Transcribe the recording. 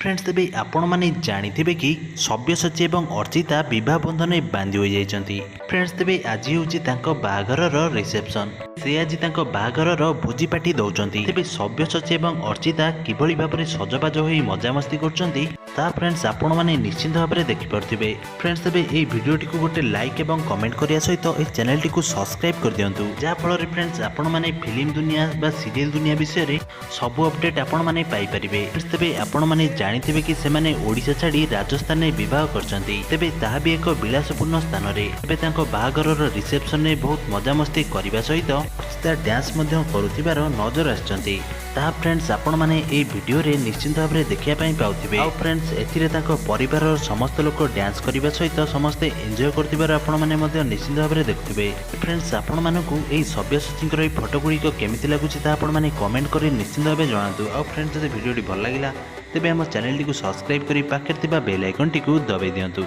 Friends तेबे आपण माने जानिथिबे कि सब्यसाची एवं अर्चिता विवाह बंधन बांधी हो जाइछंती। फ्रेंड्स तेबे आज होउची तांको बाहाघरर रिसेप्शन। से आज तांको बाहाघरर भोजी पार्टी दउचंती। तेबे सब्यसाची एवं अर्चिता किभଳି भाबरे सजबाज होई मजामस्ती करचंती ता फ्रेंड्स आपण माने निश्चित भाबरे देखि परथिबे। फ्रेंड्स तेबे ए वीडियोटी को गोटे लाइक एवं कमेंट करिया सहित ए चैनलटी को सब्सक्राइब कर दियंतु, जा फल रे फ्रेंड्स आपण माने फिल्म दुनिया बा सीरियल दुनिया विषय रे सब अपडेट आपण माने पाई परिबे। फ्रेंड्स तेबे आपण माने जानिथिबे कि सेमाने ओडिशा छाड़ी राजस्थान में विवाह करचंती। तेबे ताहा भी एक विलासपूर्ण स्थान रे। तेबे तांको बाहाघरर रिसेप्शन रे बहुत मजामस्ती करिबा सहित अर्चिता डांस मध्य करुथिबार नजर आछंती। ता फ्रेंड्स आपण माने ए वीडियो रे निश्चित भाबरे देखिया पई पाउथिबे। आ फ्रेंड्स एथिरे तांको परिवारर समस्त लोक डांस करिबा सहित समस्ते एन्जॉय करथिबार आपण माने मध्य निश्चित भाबरे देखथिबे। फ्रेंड्स आपण मानकु एई सब्यसाचींकर एई फोटो गुडी को केमिति लागुची ता आपण माने कमेंट करि निश्चित भाबे जणातु। आ फ्रेंड्स जदि वीडियोटी भल लागिला तेबे हम चैनल टी को सब्सक्राइब करी पाखे थिबा बेल आइकन टी को दबाई दियंतु।